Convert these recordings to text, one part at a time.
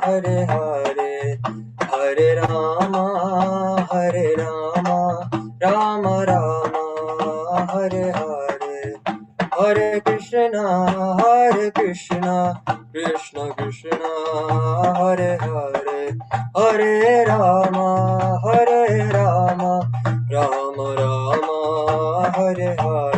Hare Hare, Hare Rama, Hare Rama, Rama Rama, Hare Hare, Hare Krishna, Krishna Krishna, Hare Hare, Hare Rama, Rama Rama, Hare Hare.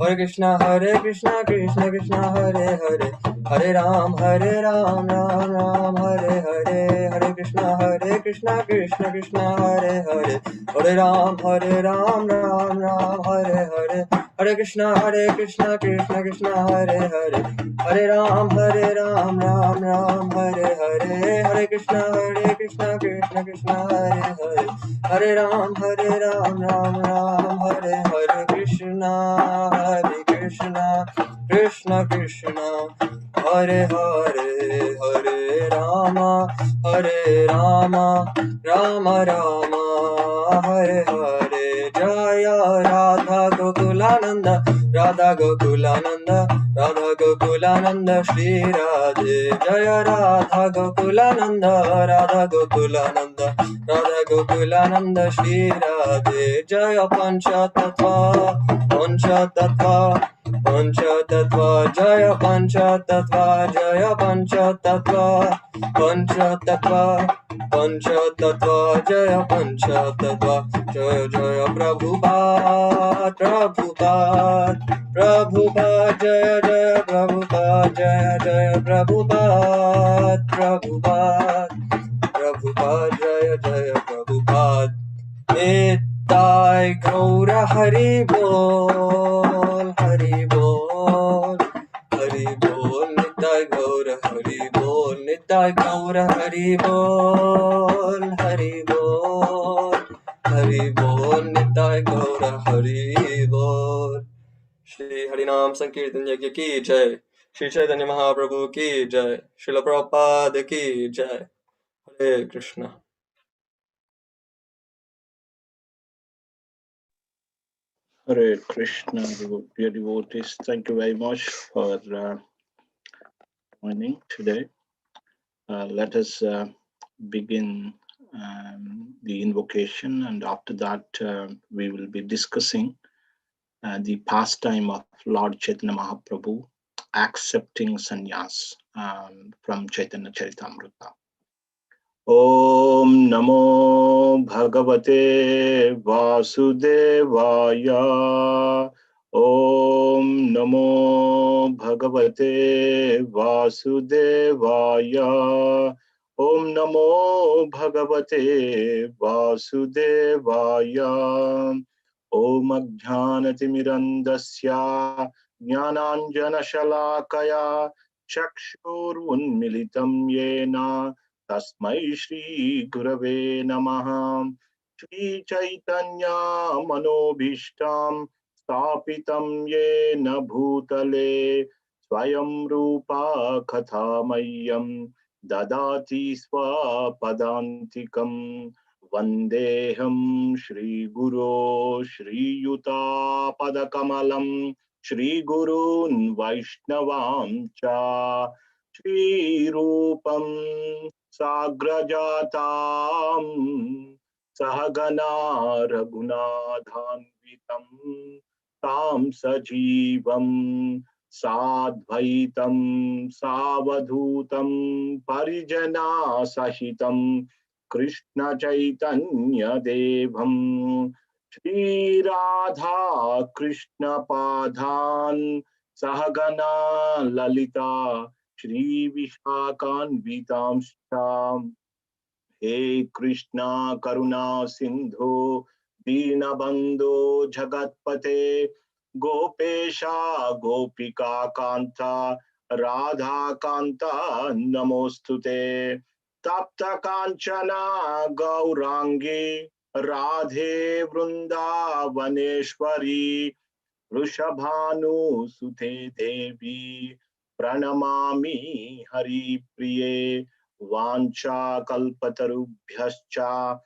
Hare Krishna, Krishna Krishna, Hare Hare, Hare Ram, Ram Ram, Hare Hare, Hare Krishna, Krishna Krishna, Hare Hare, Hare Ram, Ram Ram, Hare Hare, Hare Krishna, Krishna Krishna, Hare Hare, Hare Ram, Ram Ram, Hare Hare, Hare Krishna, Krishna Krishna, Hare Hare, Hare Ram, Ram Ram, Hare Hare, Krishna, Krishna Krishna, Hare Hare, Hare Rama, Rama Rama, Hare Hare, Jaya Radha Gokulananda, Radha Gokulananda, Radha Gokulananda, Shri Radhe. Jaya Radha Gokulananda, Radha Gokulananda, Radha Gokulananda, Shri Radhe. Jaya Pancha Tattva, Pancha Tattva, Pancha Tattva, Jaya Pancha Tattva, Jaya Pancha Tattva, Pancha Tattva, Pancha Tattva, Jaya Pancha Tattva, Jaya Jaya Prabhupada, Prabhupada, Prabhupada, Jaya Jaya Prabhupada, Jaya Jaya Prabhupada, Prabhupada, Prabhupada, Jaya Jaya Prabhupada. Nitai Gaura Hari Bol, Hari Bol, Hari Bol, Nitai Gaura Hari Bol, Nitai Gaura Hari Bol, Hari Bol, Hari Bol, Nitai Gaura Hari Bol. Shri Harinam Sankirtan Yajna ki jai, Shri Chaitanya Mahaprabhu ki jai, Srila Prabhupada ki jai. Hare Krishna. Hare Krishna, dear devotees. Thank you very much for joining today. Let us begin the invocation, and after that we will be discussing the pastime of Lord Chaitanya Mahaprabhu accepting sannyas from Chaitanya Charitamrita. Om Namo Bhagavate Vasudevaya. Om Namo Bhagavate Vasudevaya. Om Namo Bhagavate Vasudevaya. Om Ajnanatimirandasya Jnananjana Shalakaya Chakshurunmilitam Yena Tasmai Shri Gurave Namaha. Shri Caitanya Manobhishtam Stapitam Yena Bhutale Swayam Rupa Kathamayam Dadati Swapadantikam. Vandeham Shri Guru Shri Yuta Padakamalam Shri Gurun Vaishnavam Cha Shri Rupam Sagrajatam Sahagana Raghunadhanvitam Tam Sajivam Sadvaitam Savadhutam Parijana Sahitam Krishna Chaitanya Devam Shri Radha Krishna Padhan Sahagana Lalita Shri Vishakhan Vitamsham. He Krishna Karuna Sindhu Dinabandhu Jagatpate Gopesha Gopika Kanta Radha Kanta Namostute Tapta Kanchana Gaurangi Radhe Vrindavaneshwari Rushabhanu Sute Devi Pranamami Hari Priye Vancha Kalpatarubhyascha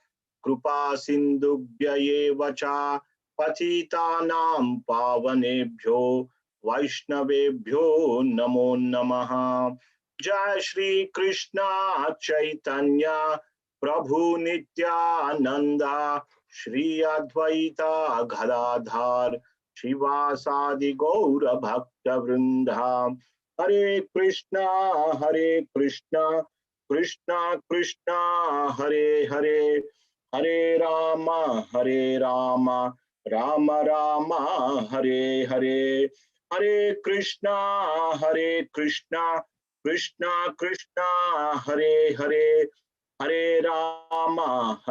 Krupa Sindubhya Evacha Patitanam Pavanebhyo Vaishnavebhyo Namo Namaha. Jai Shri Krishna Chaitanya Prabhu Nityananda Shri Advaita Gadadhar Shivasadi Gaura Bhakta Vrinda. Hare Krishna, Krishna Krishna, Hare Hare, Hare Rama, Rama Rama, Hare Hare, Hare Krishna, Krishna Krishna, Hare Hare, Hare Rama,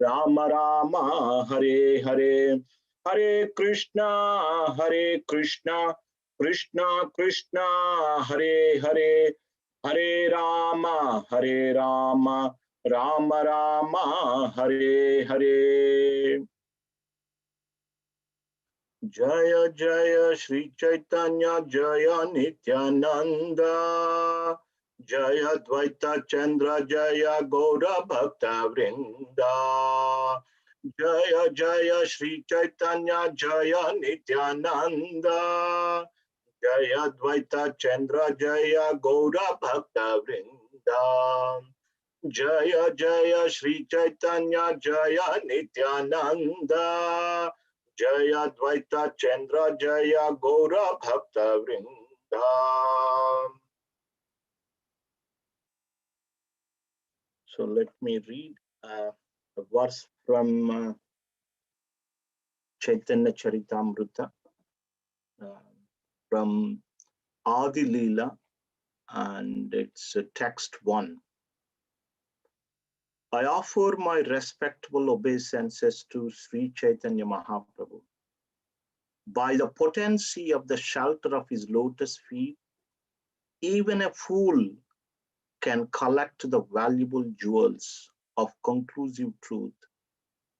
Rama Rama, Hare Hare, Hare Krishna, Krishna Krishna, Hare Hare, Hare Rama, Rama Rama, Hare Hare. Jaya Jaya Shri Caitanya Jaya Nityananda Jaya Dvaita Chandra Jaya Gaura Bhakta Vrinda Jaya Jaya Shri Caitanya Jaya Nityananda Jaya Dvaita Chandra Jaya Gaura Bhakta Vrinda Jaya Jaya Shri Caitanya Jaya Nityananda Jaya Dvaita Chandra Jaya Gaura Bhakta Vrinda. So let me read a verse from Chaitanya Charitamrita from Adi Leela, and it's text 1. I offer my respectful obeisances to Sri Chaitanya Mahaprabhu. By the potency of the shelter of his lotus feet, even a fool can collect the valuable jewels of conclusive truth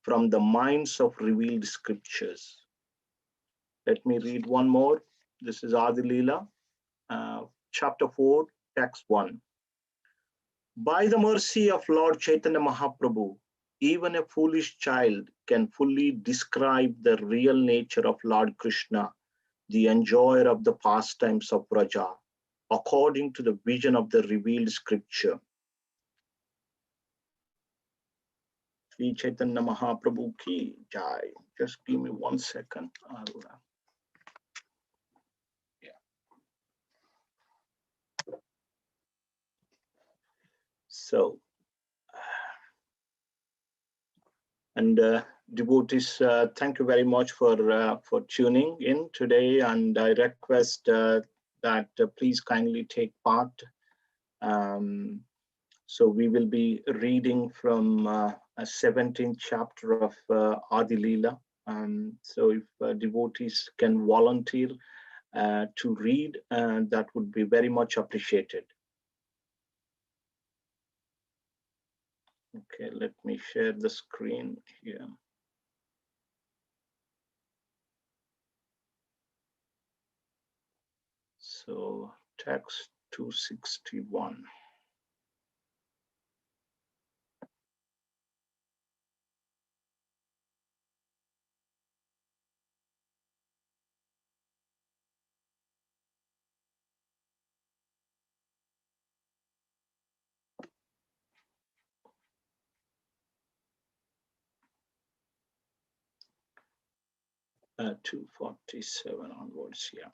from the minds of revealed scriptures. Let me read one more. This is Adi Leela, chapter 4, text 1. By the mercy of Lord Chaitanya Mahaprabhu, even a foolish child can fully describe the real nature of Lord Krishna, the enjoyer of the pastimes of Vraja, according to the vision of the revealed scripture. Sri Chaitanya Mahaprabhu ki jai. Just give me 1 second. So, and devotees, thank you very much for tuning in today, and I request that please kindly take part. So we will be reading from a 17th chapter of Adi Leela. So if devotees can volunteer to read, that would be very much appreciated. Okay, let me share the screen here. So text 261. Uh, 247 onwards, yeah.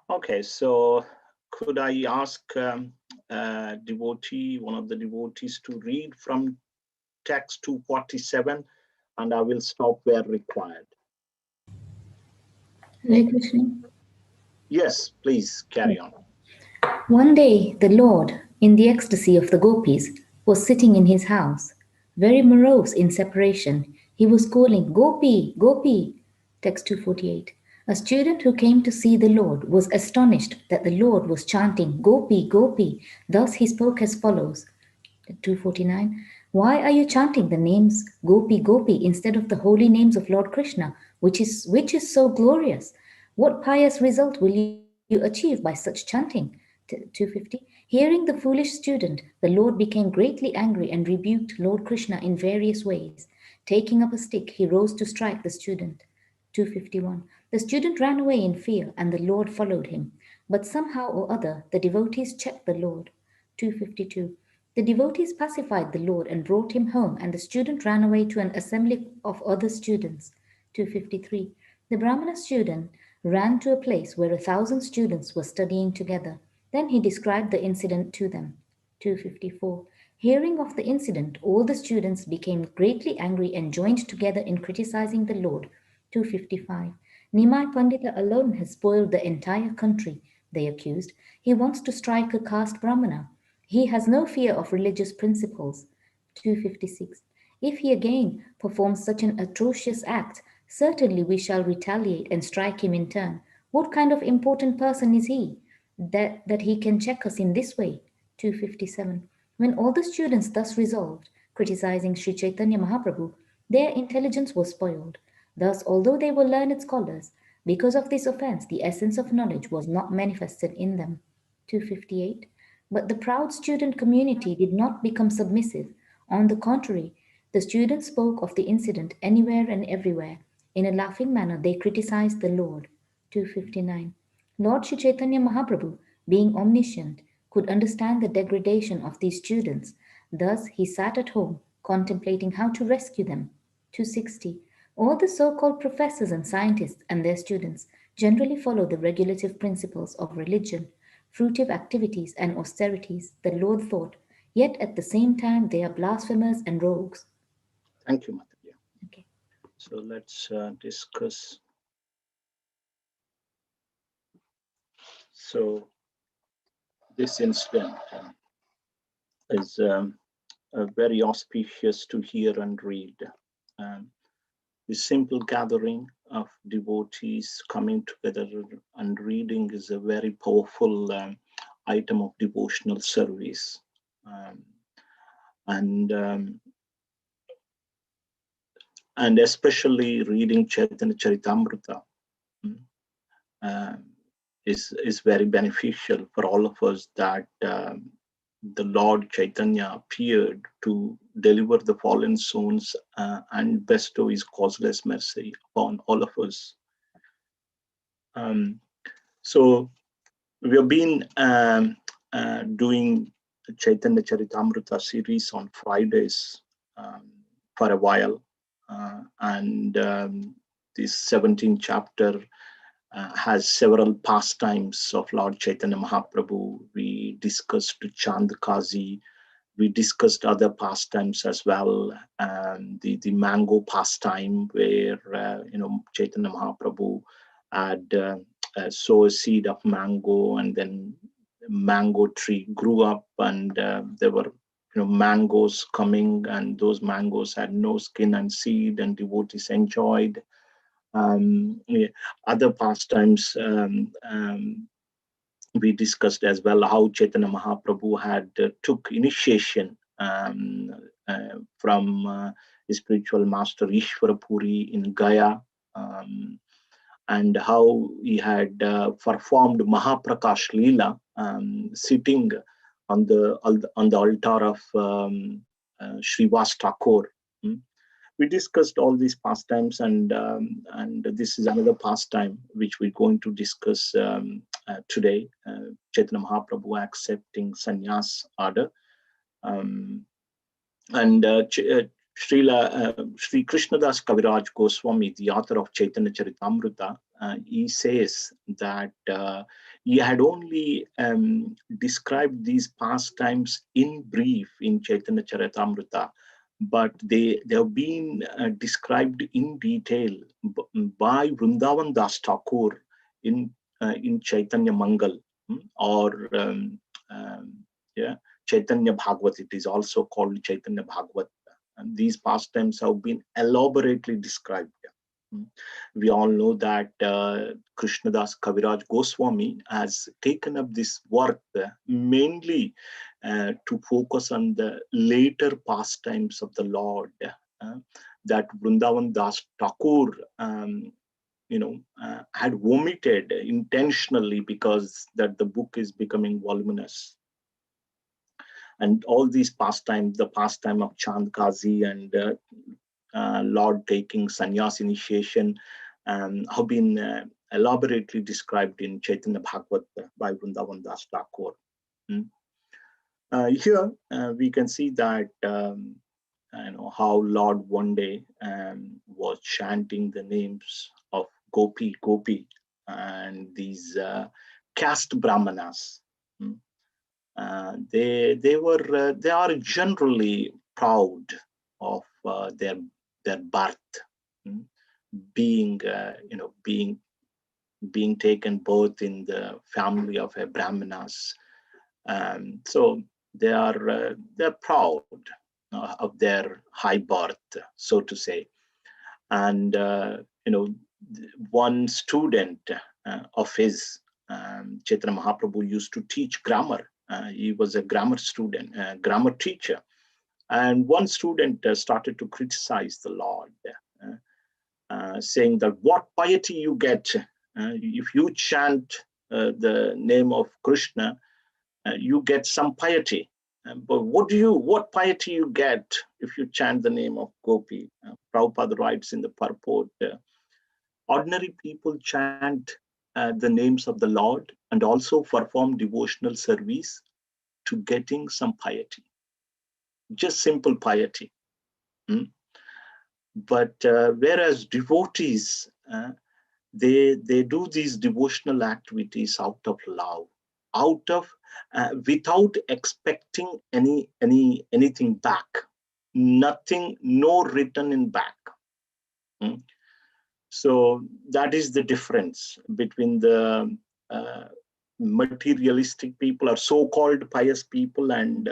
Okay, so could I ask devotee, one of the devotees, to read from text 247, and I will stop where required. Hare Krishna. Yes, please carry on. One day, the Lord, in the ecstasy of the gopis, was sitting in his house. Very morose in separation, he was calling, Gopi, Gopi. Text 248. A student who came to see the Lord was astonished that the Lord was chanting, Gopi, Gopi. Thus he spoke as follows. 249. Why are you chanting the names Gopi Gopi instead of the holy names of Lord Krishna, which is so glorious? What pious result will you achieve by such chanting? 250. Hearing the foolish student, the Lord became greatly angry and rebuked Lord Krishna in various ways. Taking up a stick, he rose to strike the student. 251. The student ran away in fear, and the Lord followed him. But somehow or other, the devotees checked the Lord. 252. The devotees pacified the Lord and brought him home, and the student ran away to an assembly of other students. 253. The Brahmana student ran to a place where 1,000 students were studying together. Then he described the incident to them. 254. Hearing of the incident, all the students became greatly angry and joined together in criticizing the Lord. 255. Nimai Pandita alone has spoiled the entire country, they accused. He wants to strike a caste Brahmana. He has no fear of religious principles. 256. If he again performs such an atrocious act, certainly we shall retaliate and strike him in turn. What kind of important person is he that he can check us in this way? 257. When all the students thus resolved, criticizing Sri Chaitanya Mahaprabhu, their intelligence was spoiled. Thus, although they were learned scholars, because of this offense, the essence of knowledge was not manifested in them. 258. But the proud student community did not become submissive. On the contrary, the students spoke of the incident anywhere and everywhere. In a laughing manner, they criticized the Lord. 259. Lord Sri Chaitanya Mahaprabhu, being omniscient, could understand the degradation of these students. Thus, he sat at home, contemplating how to rescue them. 260. All the so called professors and scientists and their students generally follow the regulative principles of religion, fruitive activities, and austerities, the Lord thought, yet at the same time they are blasphemers and rogues. Thank you, Mataji. Okay. So let's discuss. So this incident is very auspicious to hear and read. Um, the simple gathering of devotees coming together and reading is a very powerful item of devotional service. And especially reading Chaitanya Charitamrita is very beneficial for all of us, that the Lord Chaitanya appeared to deliver the fallen souls and bestow his causeless mercy upon all of us. So we have been doing Chaitanya Charitamrita series on Fridays for a while, and this 17th chapter has several pastimes of Lord Chaitanya Mahaprabhu. We discussed Chandkazi. We discussed other pastimes as well. The mango pastime, where Chaitanya Mahaprabhu had sow a seed of mango, and then mango tree grew up, and there were mangoes coming, and those mangoes had no skin and seed, and devotees enjoyed. Other pastimes we discussed as well, how Chaitanya Mahaprabhu had took initiation from his spiritual master Ishvara Puri in Gaya, and how he had performed Mahaprakash Leela, sitting on the altar of Srivas Thakur. We discussed all these pastimes, and this is another pastime which we're going to discuss today. Chaitanya Mahaprabhu accepting sannyas order, and Sri Krishnadas Kaviraj Goswami, the author of Chaitanya Charitamrita, he says that he had only described these pastimes in brief in Chaitanya Charitamrita, but they have been described in detail by Vrindavan Das Thakur in Chaitanya Mangal, or Chaitanya Bhagavat. It is also called Chaitanya Bhagavat. And these pastimes have been elaborately described. We all know that Krishnadas Kaviraj Goswami has taken up this work mainly to focus on the later pastimes of the Lord, that Vrindavan Das Thakur had omitted intentionally, because that the book is becoming voluminous. And all these pastimes, the pastime of Chandkazi and Lord taking Sanyasa Initiation, have been elaborately described in Chaitanya Bhagavat by Vrindavan Das Thakur. Here we can see that how Lord one day was chanting the names of Gopi, Gopi, and these caste brahmanas. They are generally proud of their birth, being taken birth in the family of a brahmanas. So they're proud of their high birth, so to say. And one student of his, Chaitanya Mahaprabhu, used to teach grammar. He was a grammar student, grammar teacher. And one student started to criticize the Lord, saying that what piety you get if you chant the name of Krishna, you get some piety. But what piety you get if you chant the name of Gopi? Prabhupada writes in the purport, ordinary people chant the names of the Lord and also perform devotional service to getting some piety, just simple piety. But whereas devotees, they do these devotional activities out of love, without expecting anything back, nothing, no return in back. So that is the difference between the materialistic people or so-called pious people and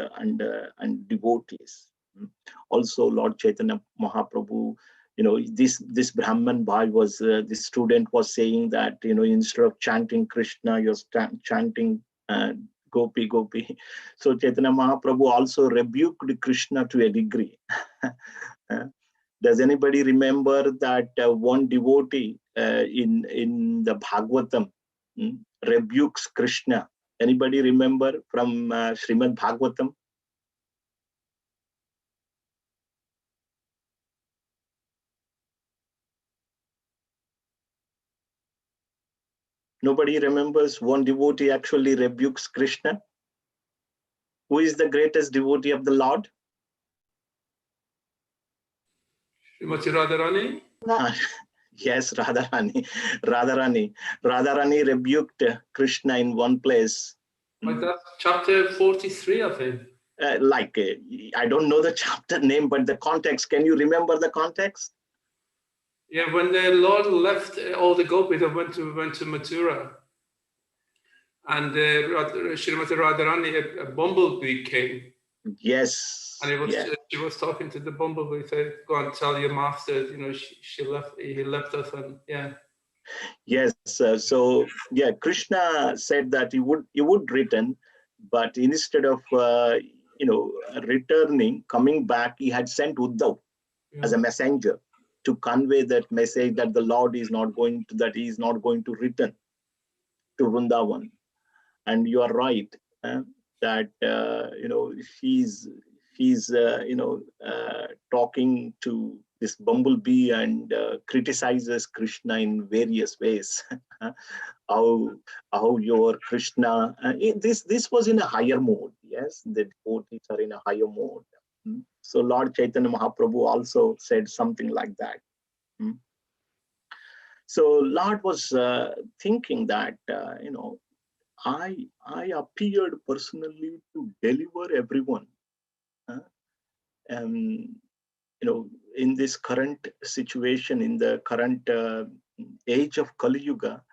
devotees. Also, Lord Chaitanya Mahaprabhu, this Brahman boy was, this student was saying that, instead of chanting Krishna, you're chanting Gopi, Gopi. So Chaitanya Mahaprabhu also rebuked Krishna to a degree. Does anybody remember that one devotee in the Bhagavatam rebukes Krishna? Anybody remember from Srimad Bhagavatam? Nobody remembers one devotee actually rebukes Krishna? Who is the greatest devotee of the Lord? Srimati Radharani? Yes, Radharani. Radharani rebuked Krishna in one place. Like that's chapter 43, I think. I don't know the chapter name, but the context. Can you remember the context? Yeah, when the Lord left all the gopis and went to Mathura, and Srimati Radharani, a bumblebee came. Yes. And she was talking to the bumblebee, said, "Go and tell your master, he left us," and yeah. Yes. Krishna said that he would return, but instead of returning, coming back, he had sent Uddhav as a messenger to convey that message that the Lord is not going to return to Vrindavan. And you are right that he's talking to this bumblebee and criticizes Krishna in various ways. how your Krishna, this was in a higher mode. Yes, the devotees are in a higher mode. So Lord Chaitanya Mahaprabhu also said something like that. So Lord was thinking that I appeared personally to deliver everyone. In this current situation, in the current age of Kali Yuga,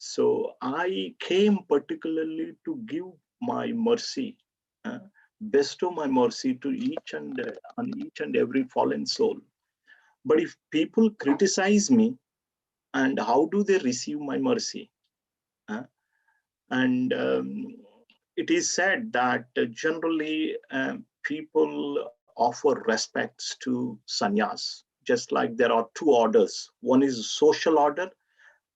so I came particularly to give my mercy, bestow my mercy to on each and every fallen soul. But if people criticize me, and how do they receive my mercy? And it is said that generally people offer respects to sannyas, just like there are two orders. One is social order,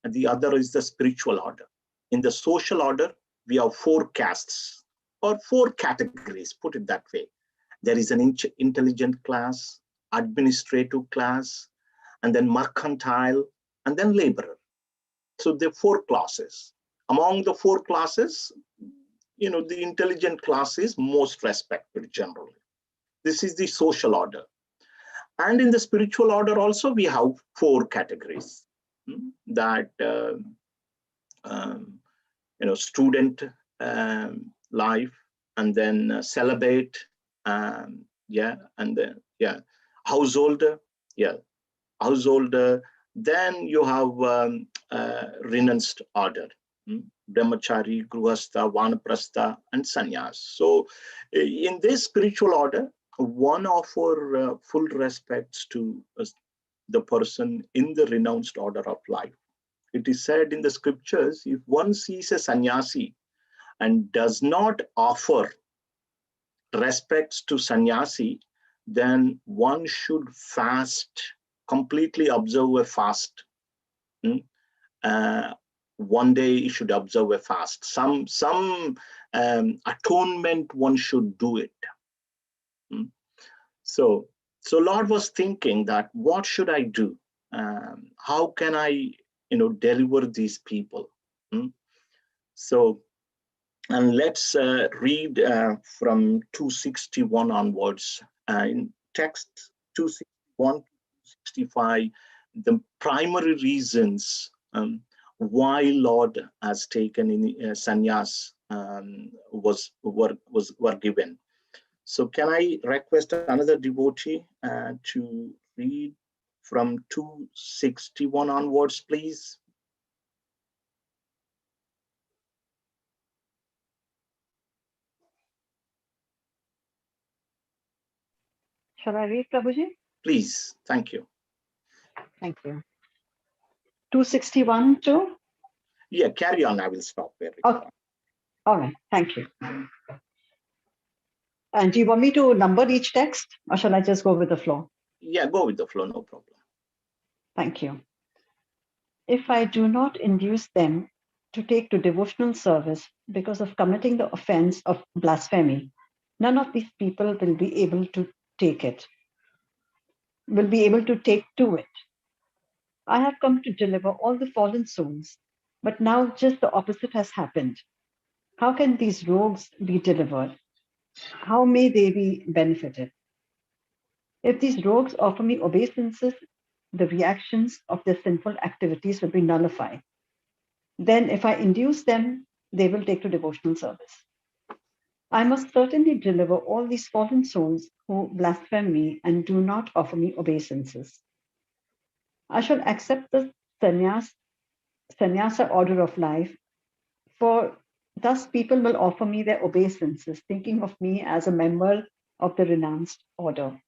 and the other is the spiritual order. In the social order, we have 4 castes or 4 categories, put it that way. There is an intelligent class, administrative class, and then mercantile, and then laborer. So there are 4 classes. Among the 4 classes, the intelligent class is most respected generally. This is the social order. And in the spiritual order also, we have 4 categories. That student life, and then celibate, and then householder, householder. Then you have renounced order, brahmachari, gruhastha, vanaprastha, and sannyas. So in this spiritual order, one offer full respects to the person in the renounced order of life. It is said in the scriptures, if one sees a sannyasi and does not offer respects to sannyasi, then one should fast, completely observe a fast. One day you should observe a fast. Some atonement one should do it. So Lord was thinking that, what should I do? How can I deliver these people? So, and let's read from 261 onwards. In text 261 to 265, the primary reasons why Lord has taken in sannyas were given. So can I request another devotee to read from 261 onwards, please? Shall I read, Prabhuji? Please, thank you. Thank you. 261 to? Yeah, carry on. I will stop there. Okay. All right. Thank you. And do you want me to number each text, or shall I just go with the flow? Yeah, go with the flow, no problem. Thank you. If I do not induce them to take to devotional service because of committing the offense of blasphemy, none of these people will be able to take it, will be able to take to it. I have come to deliver all the fallen souls, but now just the opposite has happened. How can these rogues be delivered? How may they be benefited? If these rogues offer me obeisances, the reactions of their sinful activities will be nullified. Then if I induce them, they will take to devotional service. I must certainly deliver all these fallen souls who blaspheme me and do not offer me obeisances. I shall accept the Sanyasa order of life, for thus people will offer me their obeisances, thinking of me as a member of the renounced order.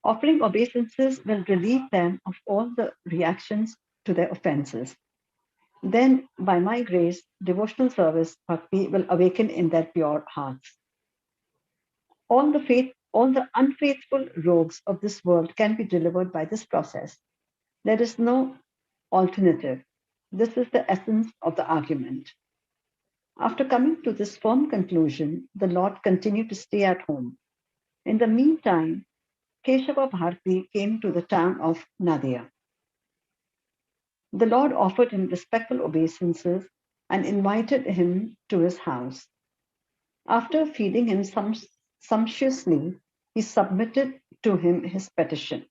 Offering obeisances will relieve them of all the reactions to their offenses. Then, by my grace, devotional service bhakti will awaken in their pure hearts. All the unfaithful rogues of this world can be delivered by this process. There is no alternative. This is the essence of the argument. After coming to this firm conclusion, the Lord continued to stay at home. In the meantime, Keshava Bharati came to the town of Nadia. The Lord offered him respectful obeisances and invited him to his house. After feeding him sumptuously, he submitted to him his petition.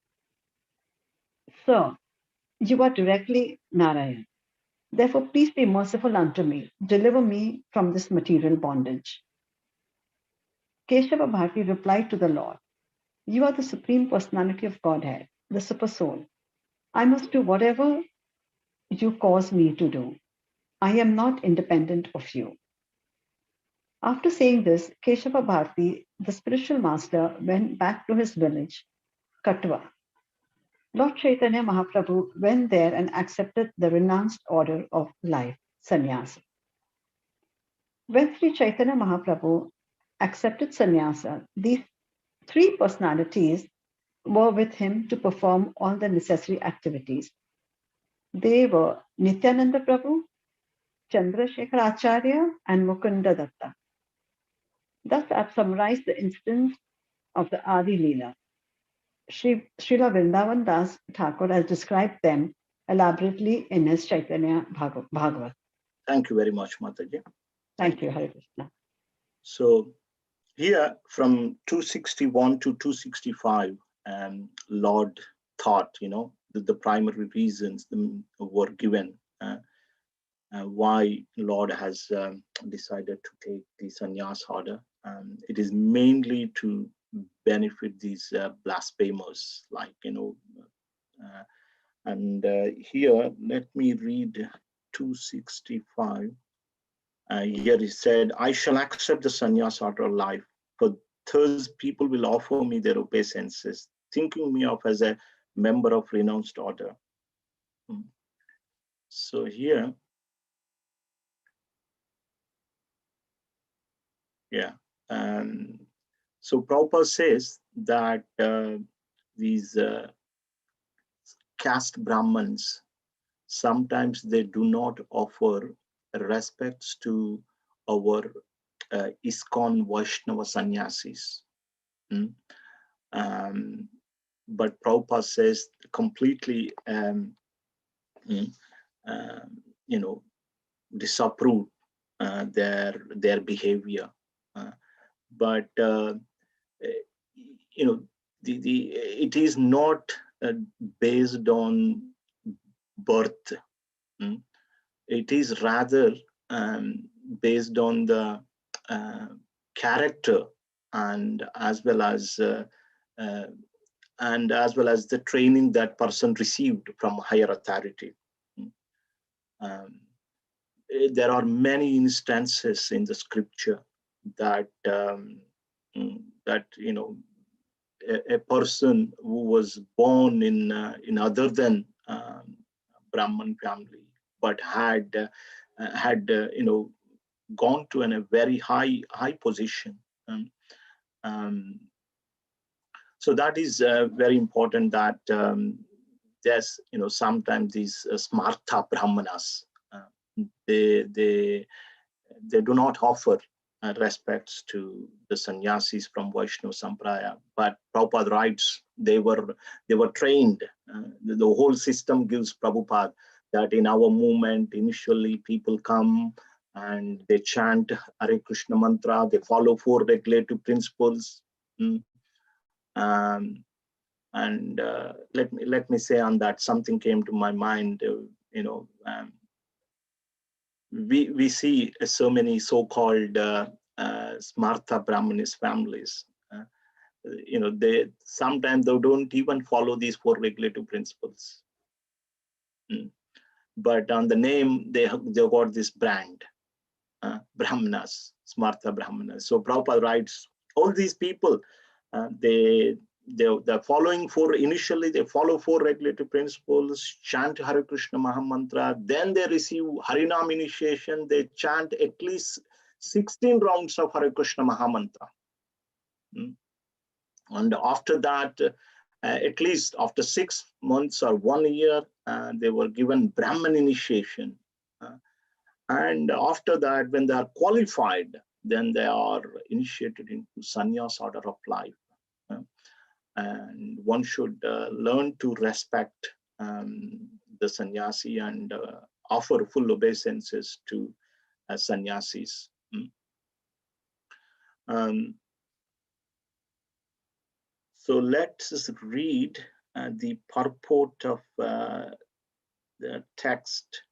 Sir, you are directly Narayan. Therefore, please be merciful unto me. Deliver me from this material bondage. Keshava Bharati replied to the Lord, you are the Supreme Personality of Godhead, the Super Soul. I must do whatever you cause me to do. I am not independent of you. After saying this, Keshava Bharati, the spiritual master, went back to his village, Katwa. Lord Chaitanya Mahaprabhu went there and accepted the renounced order of life, sannyasa. When Sri Chaitanya Mahaprabhu accepted sannyasa, these 3 personalities were with him to perform all the necessary activities. They were Nityananda Prabhu, Chandrasekhar Acharya, and Mukunda Datta. Thus, I've summarized the instance of the Adi Leela. Srila Vrindavan Das Thakur has described them elaborately in his Caitanya Bhagavat. Thank you very much, Mataji. Thank you, Hare Krishna. So here from 261 to 265, Lord thought, the primary reasons were given why Lord has decided to take the sannyas order. It is mainly to benefit these blasphemers, and here, let me read 265. Here he said, I shall accept the sannyas order of life, for thus people will offer me their obeisances, thinking me of as a member of renounced order. So here, so Prabhupada says that these caste Brahmins, sometimes they do not offer respects to our ISKCON Vaishnava sannyasis. But Prabhupada says completely, disapprove their behavior. But it is not based on birth. It is rather based on the character and as well as the training that person received from higher authority. There are many instances in the scripture that a person who was born in other than Brahman family, but had gone to a very high position. So that is very important. That there's sometimes these smartha brahmanas, they do not offer respects to the sannyasis from Vaishnava Sampradaya, but Prabhupada writes they were trained. The whole system gives Prabhupada that in our movement, initially people come and they chant Hare Krishna mantra, they follow 4 regulative principles. And let me say on that, something came to my mind. We see so many so-called smartha Brahmanis families. They sometimes they don't even follow these 4 regulative principles. But on the name, they got this brand, Brahmanas, smartha Brahmanas. So Prabhupada writes, all these people, they're following initially they follow 4 regulative principles, chant Hare Krishna Mahamantra, then they receive Harinam initiation, they chant at least 16 rounds of Hare Krishna Mahamantra. And after that, at least after 6 months or 1 year, they were given Brahman initiation. And after that, when they are qualified, then they are initiated into sannyas order of life. And one should learn to respect the sannyasi and offer full obeisances to sannyasis. So let's read the purport of the text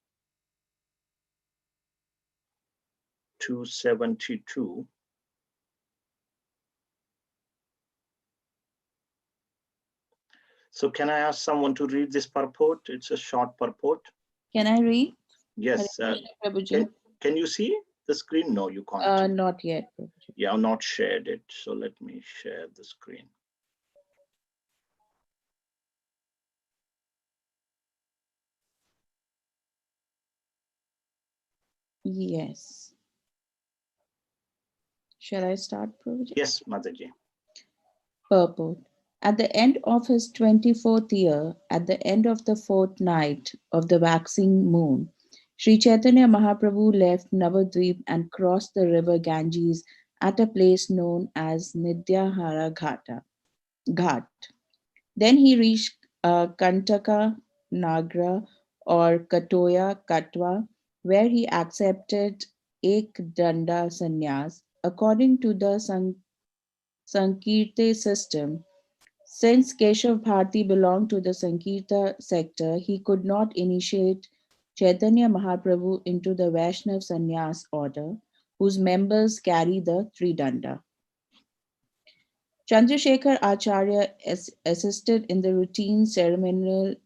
272. So can I ask someone to read this purport? It's a short purport. Can I read? Yes. Can you see the screen? No, you can't. Not yet, Prabhuji. Yeah, I've not shared it. So let me share the screen. Yes. Shall I start, Prabhuji? Yes, Mataji. Purport. At the end of his 24th year, at the end of the 4th night of the waxing moon, Sri Chaitanya Mahaprabhu left Navadvip and crossed the river Ganges at a place known as Nidyahara Ghat. Then he reached Kantaka Nagra or Katoya Katwa, where he accepted Ek Danda Sannyas. According to the Sankirta system, since Keshav Bharati belonged to the Sankirta sector, he could not initiate Chaitanya Mahaprabhu into the Vaishnav Sannyas order, whose members carry the Tridanda. Chandrasekhar Acharya assisted in the routine ceremonial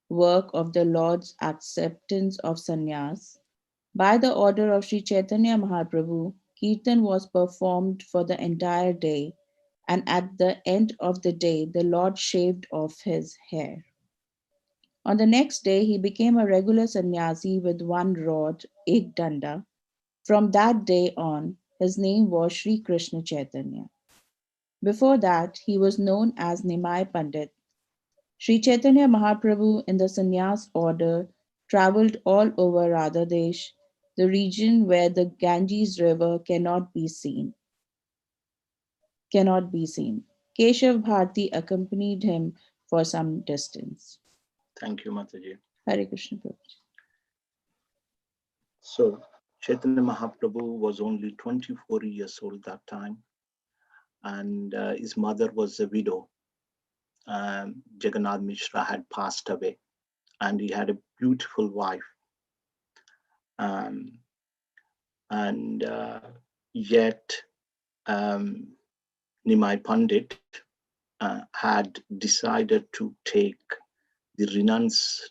work of the Lord's acceptance of sannyas. By the order of Sri Chaitanya Mahaprabhu, Kirtan was performed for the entire day, and at the end of the day, the Lord shaved off his hair. On the next day, he became a regular sannyasi with one rod, Ek Danda. From that day on, his name was Sri Krishna Chaitanya. Before that, he was known as Nimai Pandit. Sri Chaitanya Mahaprabhu in the sannyas order traveled all over Radhadesh, the region where the Ganges river cannot be seen. Keshav Bharati accompanied him for some distance. Thank you, Mataji. Hare Krishna Prabhu. So Chaitanya Mahaprabhu was only 24 years old that time, and his mother was a widow. Jagannath Mishra had passed away, and he had a beautiful wife. Yet Nimai Pandit had decided to take the renounced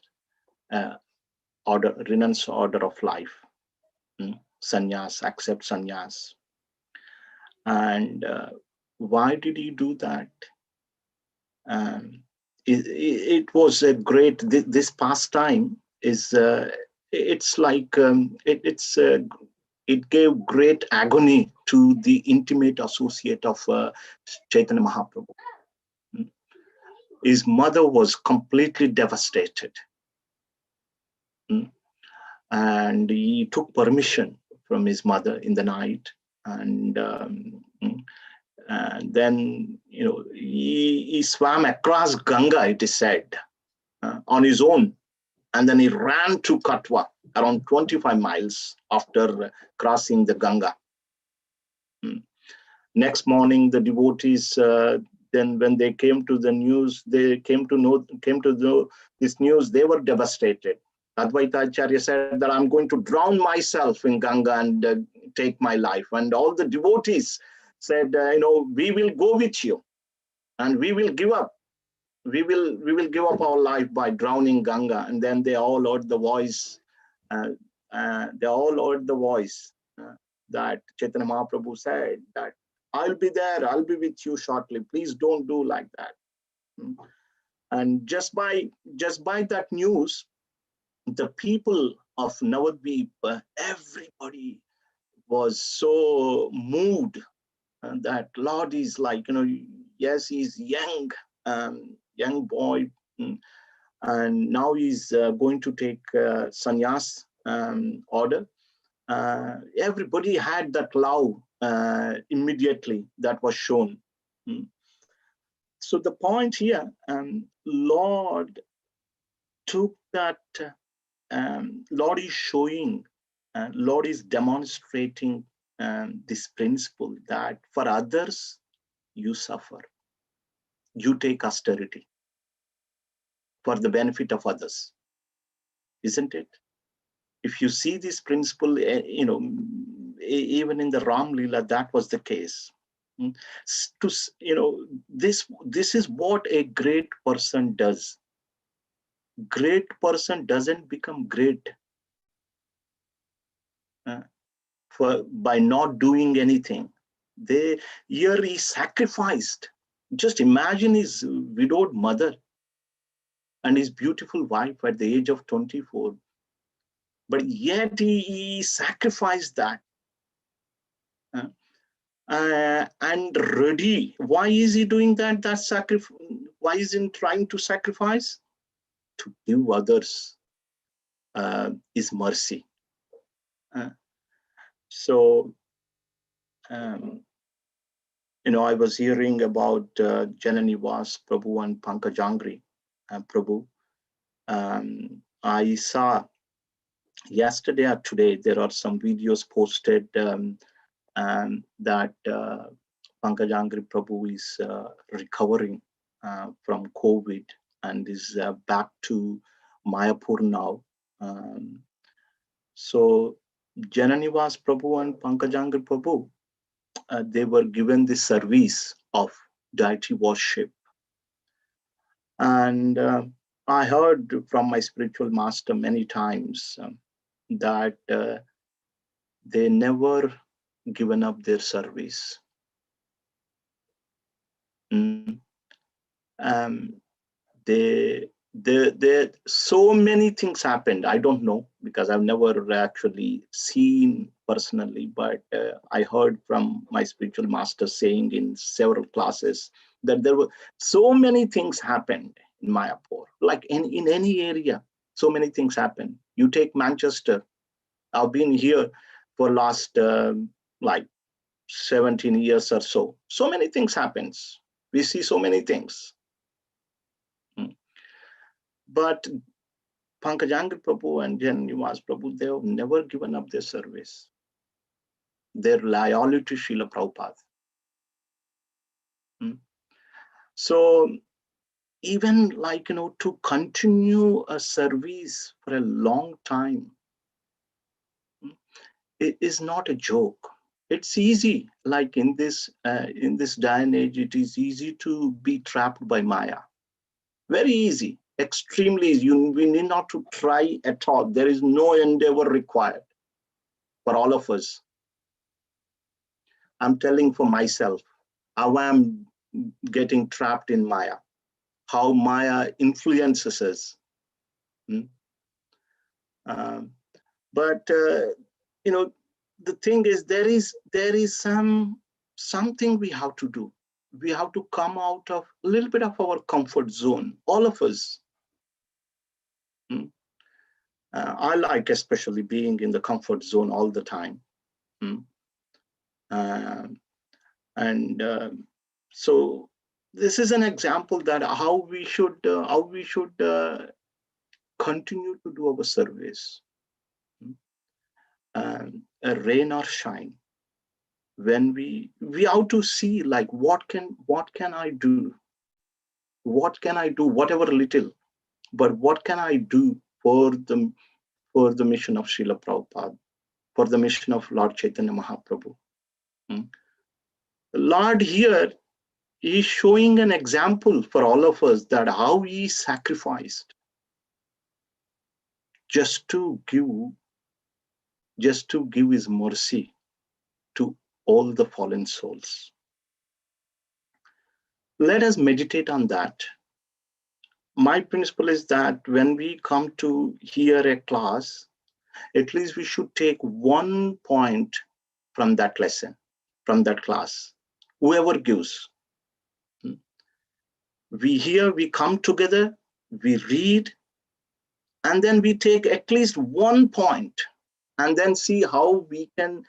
order of life, sannyas, accept sannyas. And why did he do that? It was a great. This pastime is. It's like it gave great agony to the intimate associate of Chaitanya Mahaprabhu. His mother was completely devastated. And he took permission from his mother in the night, and then he swam across Ganga, it is said, on his own, and then he ran to Katwa, around 25 miles after crossing the Ganga. Next morning, the devotees, then when they came to the news, they came to know this news, they were devastated. Advaita Acharya said that I'm going to drown myself in Ganga and take my life. And all the devotees said, we will go with you, and we will give up. We will give up our life by drowning Ganga. And then they all heard the voice. That Chaitanya Mahaprabhu said that I'll be there. I'll be with you shortly. Please don't do like that. And just by that news, the people of Navadvip, everybody was so moved that Lord is like, yes, he's young boy, and now he's going to take sannyas order. Everybody had that love immediately that was shown. So the point here, Lord took that. Lord is showing, Lord is demonstrating this principle that for others, you suffer. You take austerity for the benefit of others. Isn't it? If you see this principle, even in the Ram Lila, that was the case. This is what a great person does. Great person doesn't become great by not doing anything. Here he sacrificed. Just imagine his widowed mother and his beautiful wife at the age of 24. But yet he sacrificed that. And ready. Why is he doing that? Why is he trying to sacrifice? To give others his mercy. So I was hearing about Jananivas Prabhu and Pankajangri Prabhu. I saw yesterday or today, there are some videos posted that Pankajangri Prabhu is recovering from COVID and is back to Mayapur now. So Jananivas Prabhu and Pankajangri Prabhu, they were given the service of deity worship. And I heard from my spiritual master many times that they never given up their service. So many things happened. I don't know because I've never actually seen personally, but I heard from my spiritual master saying in several classes that there were so many things happened in Mayapur, like in any area, so many things happen. You take Manchester. I've been here for last like 17 years or so. So many things happens. We see so many things. But Pankajangri Prabhu and Jananivas Prabhu, they have never given up their service, their loyalty to Srila Prabhupada. So even like, to continue a service for a long time, it is not a joke. It's easy, like in this day and age, it is easy to be trapped by Maya. Very easy, extremely easy. We need not to try at all. There is no endeavor required for all of us. I'm telling for myself how I'm getting trapped in Maya, how Maya influences us. But the thing is, there is something we have to do. We have to come out of a little bit of our comfort zone, all of us. I like especially being in the comfort zone all the time. So this is an example that how we should continue to do our service, rain or shine. When we have to see like what can I do, whatever little, but what can I do for the mission of Srila Prabhupada, for the mission of Lord Chaitanya Mahaprabhu. Lord here is showing an example for all of us that how he sacrificed just to give his mercy to all the fallen souls. Let us meditate on that. My principle is that when we come to hear a class, at least we should take 1 point from that lesson, from that class, whoever gives. We hear, we come together, we read, and then we take at least 1 point, and then see how we can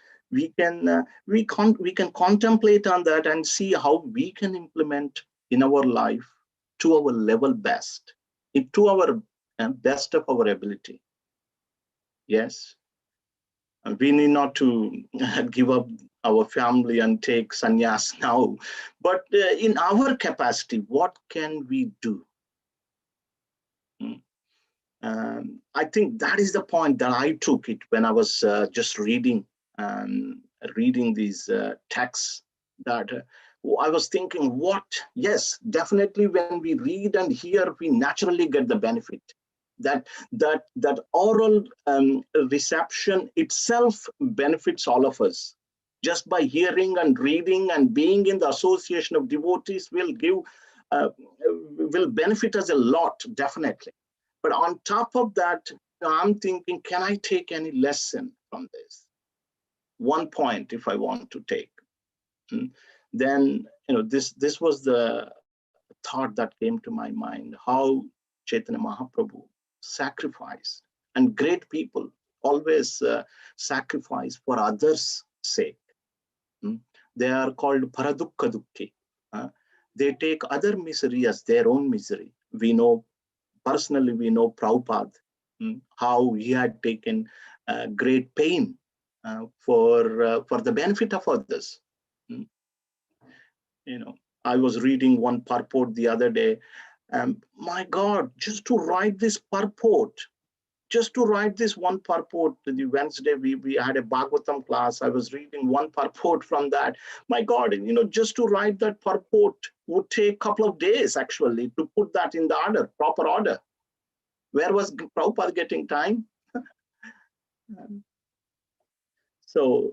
contemplate on that and see how we can implement in our life to our level best, to our best of our ability. Yes, we need not to give up our family and take sannyas now, but in our capacity, what can we do? I think that is the point that I took it when I was just reading these texts, that I was thinking, yes, definitely when we read and hear, we naturally get the benefit. That oral reception itself benefits all of us. Just by hearing and reading and being in the association of devotees will benefit us a lot, definitely. But on top of that, I'm thinking, can I take any lesson from this? 1 point, if I want to take. Then, this was the thought that came to my mind, how Chaitanya Mahaprabhu sacrificed. And great people always sacrifice for others' sake. They are called paradukka dukki. They take other misery as their own misery. We know, personally, we know Prabhupada, how he had taken great pain for the benefit of others. I was reading one purport the other day. My God, just to write this purport, just to write this one purport, the Wednesday we had a Bhagavatam class. I was reading one purport from that. My God, just to write that purport would take a couple of days actually to put that in the order, proper order. Where was Prabhupada getting time? So,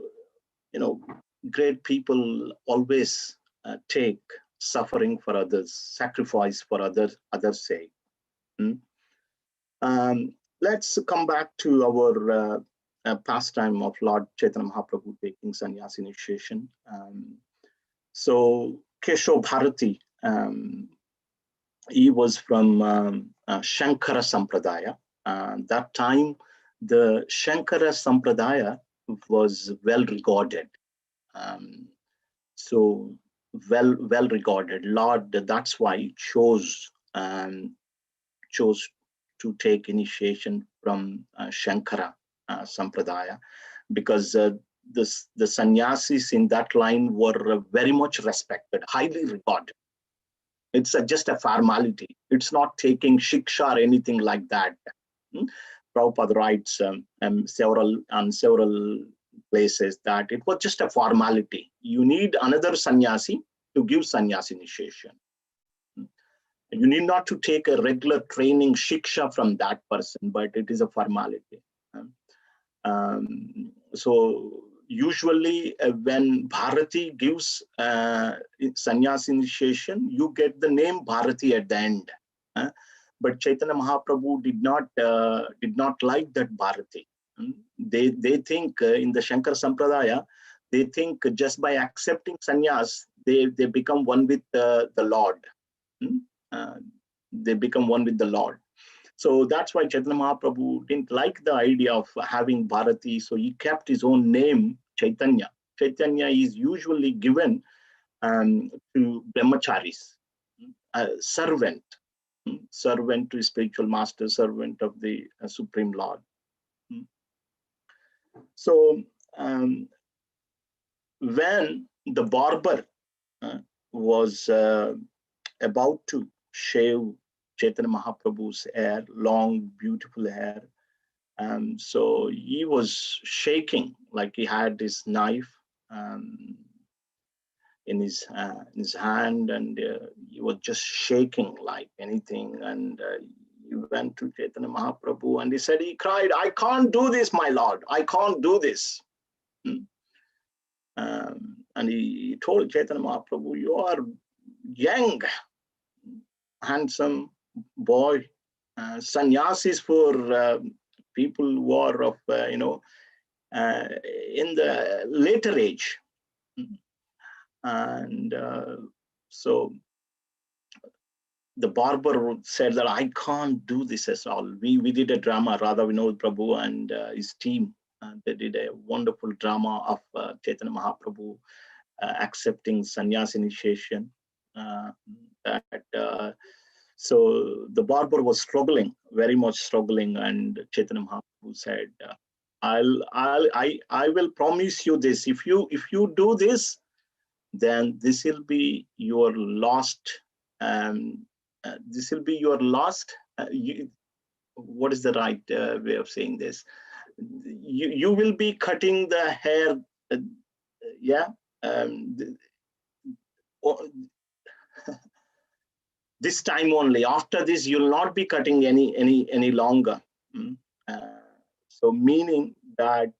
great people always take suffering for others, sacrifice for others' sake. Let's come back to our pastime of Lord Chaitanya Mahaprabhu taking Sanyasa Initiation. So Kesho Bharati, he was from Shankara Sampradaya. That time, the Shankara Sampradaya was well regarded. So well regarded. Lord, that's why he chose to take initiation from Shankara Sampradaya, because the sannyasis in that line were very much respected, highly regarded. It's just a formality. It's not taking shiksha or anything like that. Prabhupada writes several places that it was just a formality. You need another sannyasi to give sannyas initiation. You need not to take a regular training shiksha from that person, but it is a formality. So usually when Bharati gives sannyas initiation, you get the name Bharati at the end. But Chaitanya Mahaprabhu did not like that Bharati. They think in the Shankara Sampradaya, they think just by accepting sannyas, they become one with the Lord. They become one with the Lord. So that's why Chaitanya Mahaprabhu didn't like the idea of having Bharati, so he kept his own name, Caitanya. Caitanya is usually given to brahmacharis, servant to spiritual master, servant of the Supreme Lord. So when the barber was about to shave Chaitanya Mahaprabhu's hair, long, beautiful hair. So he was shaking like he had his knife in his hand, and he was just shaking like anything. And he went to Chaitanya Mahaprabhu and he cried, "I can't do this, my Lord. I can't do this." And he told Chaitanya Mahaprabhu, "You are young, handsome boy. Sannyasis for people who are of, in the later age." And so the barber said that, "I can't do this at all." We did a drama, Radha Vinod Prabhu and his team. They did a wonderful drama of Chaitanya Mahaprabhu accepting sannyas initiation. So the barber was struggling, very much struggling, and Chaitanya Mahaprabhu said, I will promise you this. If you do this, then this will be your last. This will be your last. What is the right way of saying this? You will be cutting the hair. This time only. After this, you'll not be cutting any longer. So meaning that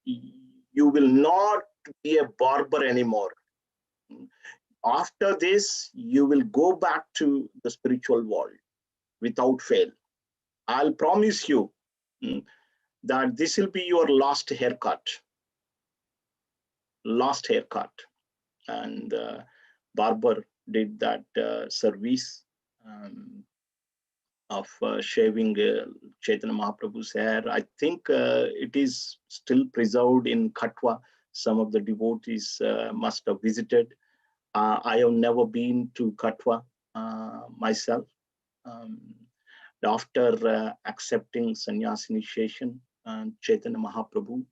you will not be a barber anymore. After this, you will go back to the spiritual world without fail. I'll promise you that this will be your last haircut. Last haircut. And barber did that service of shaving Chaitanya Mahaprabhu's hair. I think it is still preserved in Katwa, some of the devotees must have visited. I have never been to Katwa myself. After accepting Sanyasa Initiation, Chaitanya Mahaprabhu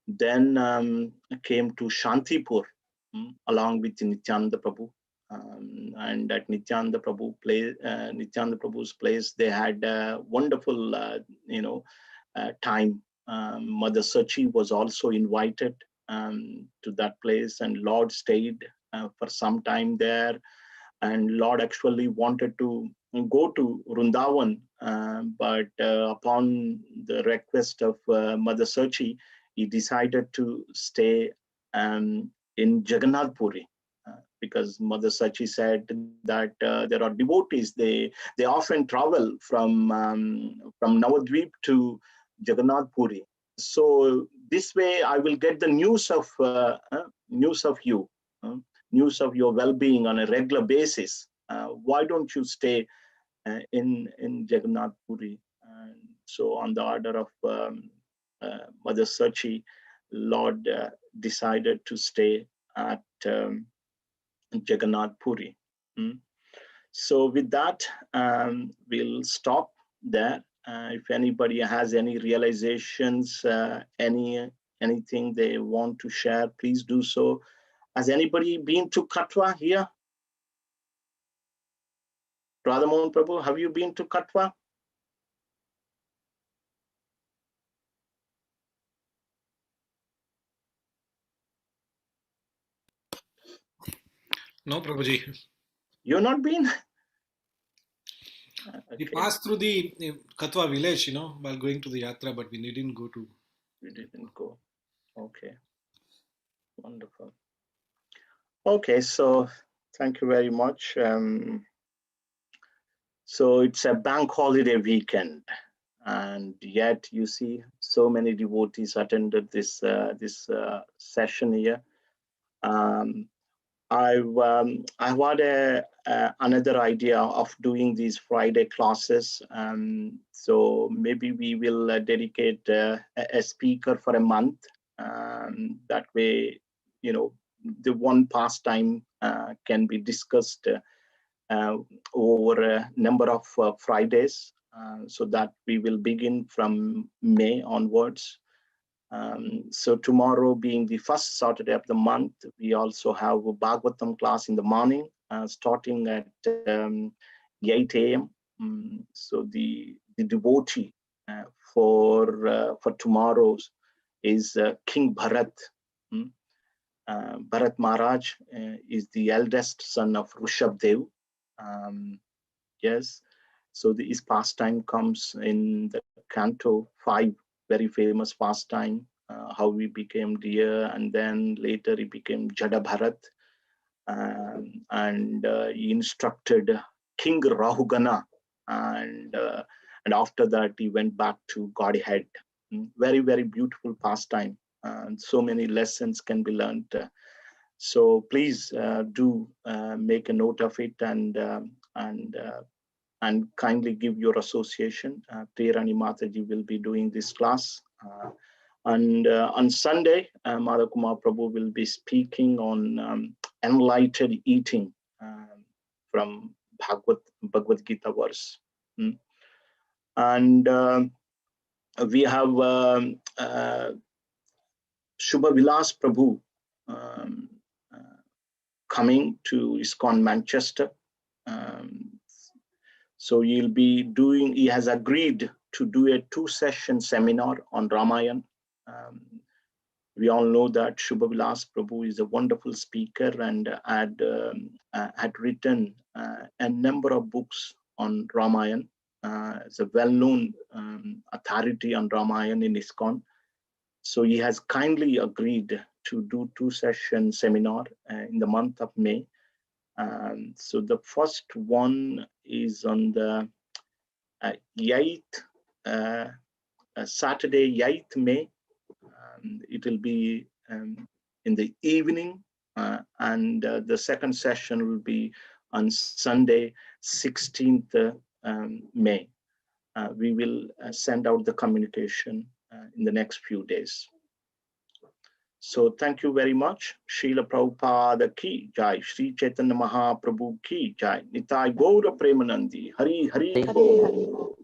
then came to Shantipur along with Nityananda Prabhu. And at Nityananda Prabhu's place, they had a wonderful, time. Mother Sachi was also invited to that place, and Lord stayed for some time there. And Lord actually wanted to go to Vrindavan, but upon the request of Mother Sachi, he decided to stay in Jagannath Puri. Because Mother Sachi said that there are devotees, they often travel from Navadvip to Jagannath Puri. So this way I will get the news of you, news of your well-being on a regular basis. Why don't you stay in Jagannath Puri? And so on the order of Mother Sachi, Lord decided to stay at Jagannath Puri. So with that, we'll stop there. If anybody has any realizations, anything they want to share, please do so. Has anybody been to Katwa here? Radhamohan Prabhu, have you been to Katwa? No, Prabhuji. You've not been? We Okay. passed through the Katwa village, while going to the yatra, but we didn't go to. You didn't go. Okay. Wonderful. Okay, so thank you very much. So it's a bank holiday weekend, and yet you see so many devotees attended this session here. I've had another idea of doing these Friday classes. So maybe we will dedicate a speaker for a month. That way, the one pastime can be discussed over a number of Fridays, so that we will begin from May onwards. So tomorrow being the first Saturday of the month, we also have a Bhagavatam class in the morning, starting at 8 a.m. So the devotee for tomorrow's is King Bharat. Bharat Maharaj is the eldest son of Rishabdev. Yes, so his pastime comes in the Canto 5, very famous pastime, how he became deer, and then later he became Jada Bharat, and he instructed King Rahugana, and after that he went back to Godhead. Very, very beautiful pastime, and so many lessons can be learned. So please do make a note of it, and kindly give your association. Priyarani Mataji will be doing this class. And on Sunday, Madhakumar Prabhu will be speaking on enlightened eating from Bhagavad Gita verse. And we have Shubha Vilas Prabhu coming to ISKCON Manchester. So he has agreed to do a 2-session seminar on Ramayana. We all know that Shubha Vilas Prabhu is a wonderful speaker and had written a number of books on Ramayana. It's a well-known authority on Ramayana in ISKCON. So he has kindly agreed to do 2-session seminar in the month of May. So the first one is on the 8th, Saturday, 8th May. It will be in the evening, and the second session will be on Sunday, 16th May. We will send out the communication in the next few days. So thank you very much. Srila Prabhupada ki jai. Sri Chaitanya Mahaprabhu ki jai. Nitai Gaura Premanandi. Hari Hari Bol.